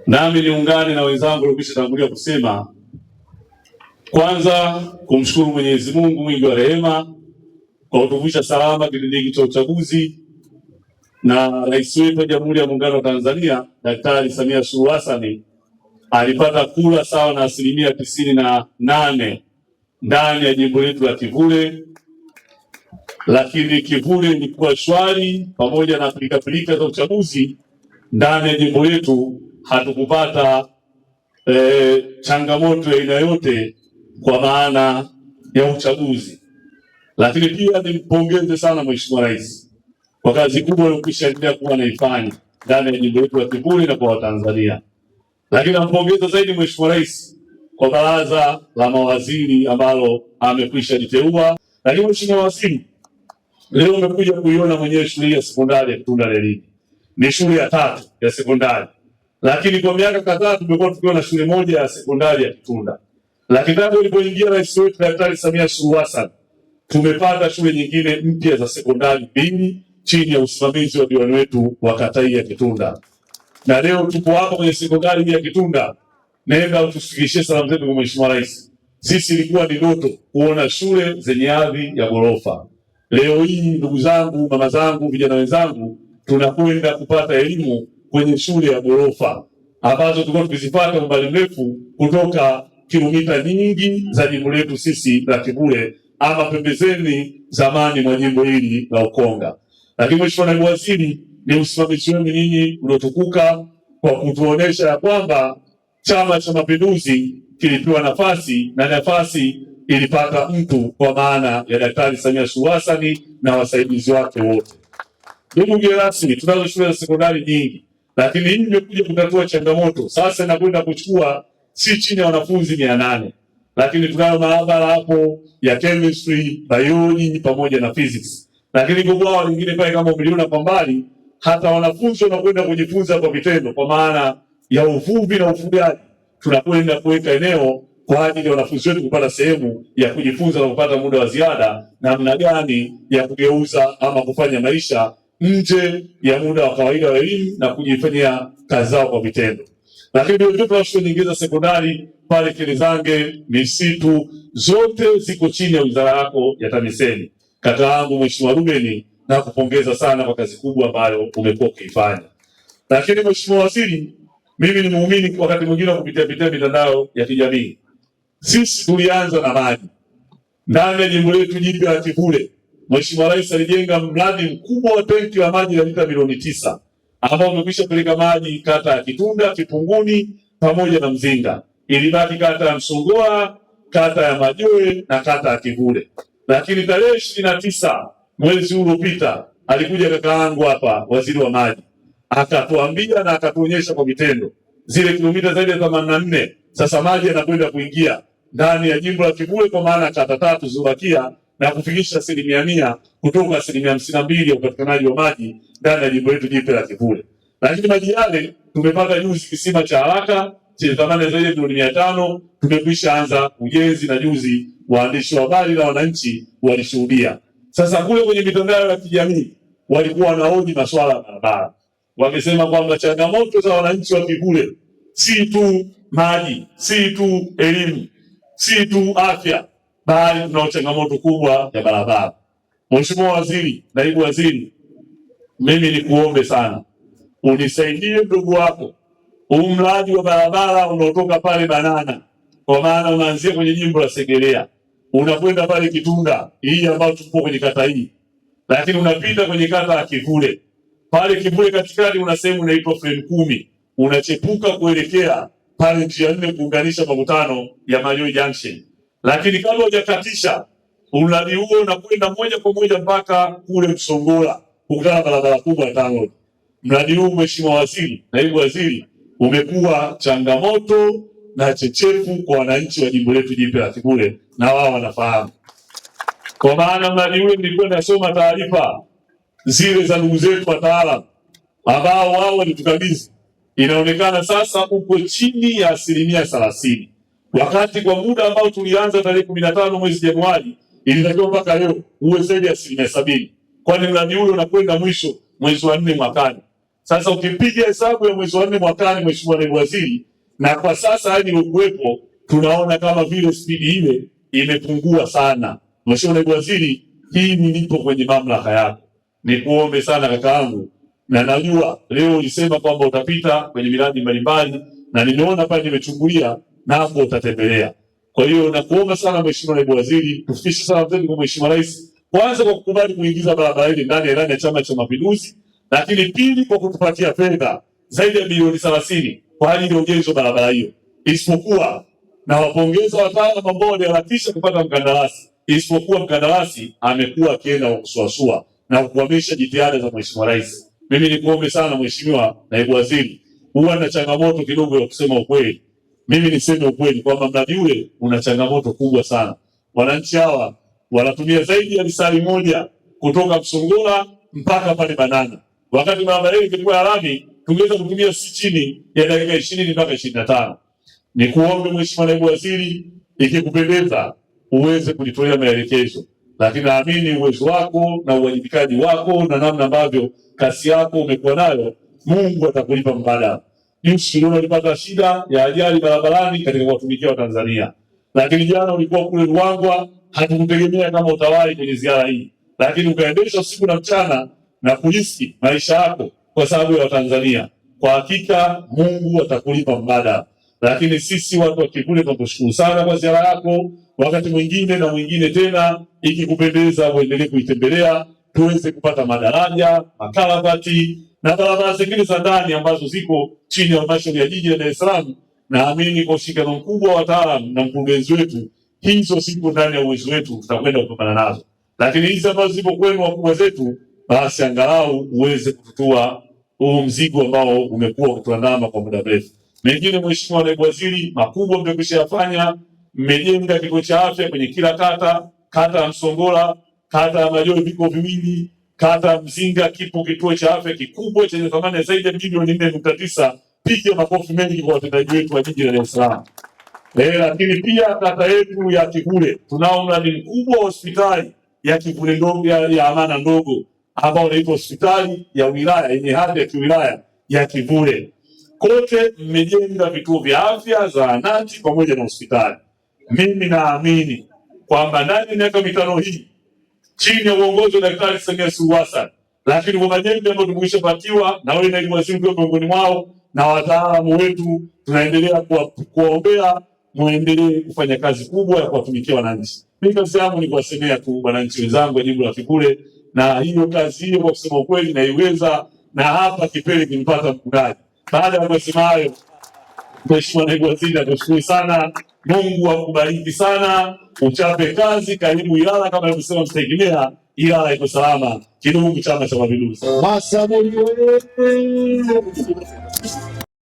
Nami niungane na wenzangu waliokwisha tangulia kusema, kwanza kumshukuru Mwenyezi Mungu mwingi wa rehema kwa kutuvusha salama kipindi hiki cha uchaguzi, na rais wetu wa Jamhuri ya Muungano wa Tanzania Daktari Samia Suluhu Hassan alipata kura sawa na 98% ndani ya jimbo letu la Kivule, lakini Kivule ilikuwa shwari. Pamoja na pilika za uchaguzi ndani ya jimbo letu hatukupata changamoto ya aina yote kwa maana ya uchaguzi. Lakini pia nimpongeze sana Mheshimiwa Rais kwa kazi kubwa aliyokwishaendelea kuwa anaifanya ndani ya jimbo letu la Kivule na kwa Watanzania. Lakini nampongeza zaidi Mheshimiwa Rais kwa baraza la mawaziri ambalo amekwisha liteua. Lakini Mheshimiwa Waziri, leo umekuja kuiona mwenyewe shule ya sekondari ya Kitunda Lelini. Ni shule ya 3 ya sekondari. Lakini kwa miaka kadhaa tumekuwa tukiona shule moja ya sekondari ya Kitunda. Lakini tangu ilipoingia rais wetu Daktari Samia Suluhu Hassan, tumepata shule nyingine mpya za sekondari 2 chini ya usimamizi wa diwani wetu wa kata ya Kitunda. Na leo tupo hapa kwenye sekondari ya Kitunda. Nenda utufikishie salamu zetu kwa Mheshimiwa Rais. Sisi ilikuwa ni ndoto kuona shule zenye hadhi ya ghorofa. Leo hii ndugu zangu, mama zangu, vijana wenzangu, tunakwenda kupata elimu kwenye shule ya ghorofa ambazo tulikuwa tukizipata umbali mrefu kutoka kilomita nyingi za jimbo letu sisi la Kivule ama pembezeni zamani mwa jimbo hili la Ukonga. Lakini Mheshimiwa Naibu Waziri, ni usimamizi wenu nyinyi uliotukuka kwa kutuonesha ya kwamba Chama cha Mapinduzi kilipewa nafasi na nafasi ilipata mtu kwa maana ya Daktari Samia Suluhu Hassan na wasaidizi wake wote. Ndugu mgeni rasmi, tunazo shule za sekondari nyingi, lakini hii imekuja kutatua changamoto. Sasa inakwenda kuchukua si chini ya wanafunzi 800, lakini tunayo maabara hapo ya chemistry, biology pamoja na physics. Lakini kwa bwawa lingine pale kama umeliona kwa mbali, hata wanafunzi wanakwenda kujifunza kwa vitendo kwa maana ya uvuvi na ufugaji. Tunakwenda kuweka eneo kwa ajili ya wanafunzi wetu kupata sehemu ya kujifunza na kupata muda wa ziada namna gani ya kugeuza ama kufanya maisha nje ya muda wa kawaida wa elimu na kujifanyia kazi zao kwa vitendo. Lakini vile vile shule nyingine za sekondari pale Kilizange, Misitu, zote ziko chini ya wizara yako ya TAMISEMI. Kaka yangu Mheshimiwa Ruben, na kupongeza sana kwa kazi kubwa ambayo umekuwa ukifanya. Lakini Mheshimiwa Waziri, mimi ni muumini wakati mwingine kupitia mitandao ya kijamii. Sisi tulianza na maji. Ndani ya jimbo letu jipya la Kivule, Mheshimiwa Rais alijenga mradi mkubwa wa tenki la maji la lita milioni 9 ambao umekwisha peleka maji kata ya Kitunda, Kipunguni pamoja na Mzinga. Ilibaki kata ya Msongoa, kata ya Majoe na kata ya Kivule. Lakini tarehe 29 mwezi uliopita alikuja kaka yangu hapa, waziri wa maji, akatuambia na akatuonyesha kwa vitendo zile kilomita zaidi ya 84 sasa maji yanakwenda kuingia ndani ya jimbo la Kivule kwa maana kata 3 zilizobakia na kufikisha 100% kutoka 52% ya upatikanaji wa maji ndani ya jimbo letu jipya la Kivule. Lakini maji yale tumepata juzi kisima cha haraka chenye thamani zaidi ya milioni 500, tumekwisha anza ujenzi na juzi waandishi wa habari na wananchi walishuhudia. Sasa kule kwenye mitandao ya kijamii walikuwa wanahoji masuala ya barabara. Wamesema kwamba changamoto za wananchi wa Kivule si tu maji, si tu elimu, si tu afya, bali tuna changamoto kubwa ya barabara. Mheshimiwa Waziri, Naibu Waziri, mimi nikuombe sana unisaidie ndugu wako mradi wa barabara unaotoka pale Banana, kwa maana unaanzia kwenye jimbo la Segerea unakwenda pale Kitunda hii ambayo tupo kwenye kata hii, lakini unapita kwenye kata ya Kivule. Pale Kivule katikati una sehemu inaitwa frame 10, unachepuka kuelekea pale njia 4 kuunganisha makutano ya Majoe Junction. Lakini kabla hujakatisha mradi huo unakwenda moja kwa moja mpaka kule Msongola kukutana barabara kubwa ya TANROADS. Mradi huu Mheshimiwa Waziri, Naibu Waziri, umekuwa changamoto na chechefu kwa wananchi wa jimbo letu jipya la Kivule na wao wanafahamu. Kwa maana mradi ule nilikuwa nasoma taarifa zile za ndugu zetu wataalamu ambao wao walitukabidhi, inaonekana sasa uko chini ya 30%, wakati kwa muda ambao tulianza tarehe 15 mwezi Januari ilitakiwa mpaka leo uwe zaidi ya 70%, kwani mradi ule unakwenda mwisho mwezi wa 4 mwakani. Sasa ukipiga hesabu ya mwezi wa 4 mwakani, Mheshimiwa Naibu Waziri, na kwa sasa hadi uliokuwepo, tunaona kama vile spidi ile imepungua sana. Mheshimiwa Naibu Waziri, hii nilipo kwenye mamlaka yako, nikuombe sana kakaangu, na najua leo ulisema kwamba utapita kwenye miradi mbalimbali, na nimeona pale nimechungulia, na hapo utatembelea. Kwa hiyo nakuomba sana Mheshimiwa Naibu Waziri, tufikishe salamu zetu kwa Mheshimiwa Rais, kwanza kwa kukubali kuingiza barabara ile ndani ya ilani ya Chama cha Mapinduzi, lakini pili kwa kutupatia fedha zaidi ya bilioni 30 kwa ajili ya ujenzi wa barabara hiyo. Isipokuwa na wapongeza wataalamu ambao waliharakisha kupata mkandarasi, isipokuwa mkandarasi amekuwa akienda kusuasua na kukwamisha jitihada za Mheshimiwa Rais. Mimi nikuombe sana Mheshimiwa Naibu Waziri, huwa na changamoto kidogo ya kusema ukweli. Mimi niseme ukweli kwamba mradi ule una changamoto kubwa sana. Wananchi hawa wanatumia zaidi ya risali moja kutoka Msongola mpaka pale Banana. Wakati barabara ile ilikuwa ya lami, tungeweza kutumia si chini ya dakika 20 mpaka 25. Nikuombe Mheshimiwa Naibu Waziri, ikikupendeza uweze kunitolea maelekezo. Lakini naamini uwezo wako na uwajibikaji wako na namna ambavyo kasi yako umekuwa nayo, Mungu atakulipa mbadala. Juzi ulipata shida ya ajali barabarani katika kuwatumikia Watanzania. Lakini jana ulikuwa kule Ruangwa, hatukutegemea kama utawahi kwenye ziara hii. Lakini ukaendesha usiku na mchana na kuliski maisha yako kwa sababu ya Watanzania. Kwa hakika Mungu atakulipa mbadala. Lakini sisi watu wa Kivule tunakushukuru sana kwa ziara yako. Wakati mwingine na mwingine tena, ikikupendeza uendelee kuitembelea, tuweze kupata madaraja, makaravati na barabara zingine za ndani ambazo ziko chini ya halmashauri ya jiji la Dar es Salaam. Naamini kwa ushirikiano mkubwa wa wataalamu na mkurugenzi wetu, hizo siku ndani ya uwezo wetu tutakwenda kupambana nazo. Lakini hizi ambazo zipo kwenu wakubwa zetu, basi angalau uweze kututua huu mzigo ambao umekuwa ukituandama kwa muda mrefu. Mengine Mheshimiwa Naibu Waziri, makubwa mmekwisha mmejenga kituo cha afya kwenye kila kata. Kata ya Msongola, kata ya Majoe viko viwili, kata ya Mzinga kipo kituo cha afya kikubwa chenye thamani ya zaidi ya bilioni 4.9. Piga makofi mengi kwa watendaji wetu wa jiji la Dar es Salaam. Lakini pia kata yetu ya Kivule tunao mradi mkubwa wa hospitali ya Kivule ndogo ya Amana ndogo ambao unaitwa hospitali ya wilaya yenye hadhi ya kiwilaya ya Kivule. Kote mmejenga vituo vya afya, zahanati pamoja na hospitali. Mimi naamini kwamba ndani ya miaka 5 hii chini ya uongozi wa Daktari Samia Suluhu Hassan, lakini kwa majembe ambayo tumeshapatiwa na wewe Naibu Waziri kwa miongoni mwao na wataalamu wetu, tunaendelea kuwaombea muendelee kufanya kazi kubwa ya kuwatumikia wananchi. Mimi kazi yangu ni kuwasemea tu wananchi wenzangu wa jimbo la Kivule, na hiyo kazi hiyo kwa kusema ukweli naiweza, na hapa kipele kimpata mkunaji. Baada ya kusema hayo, Mheshimiwa Naibu Waziri, nakushukuru sana. Mungu akubariki sana. Uchape kazi. Karibu Ilala, kama alivyosema mtegemea, Ilala iko salama. Kidumu Chama cha Mapinduzi.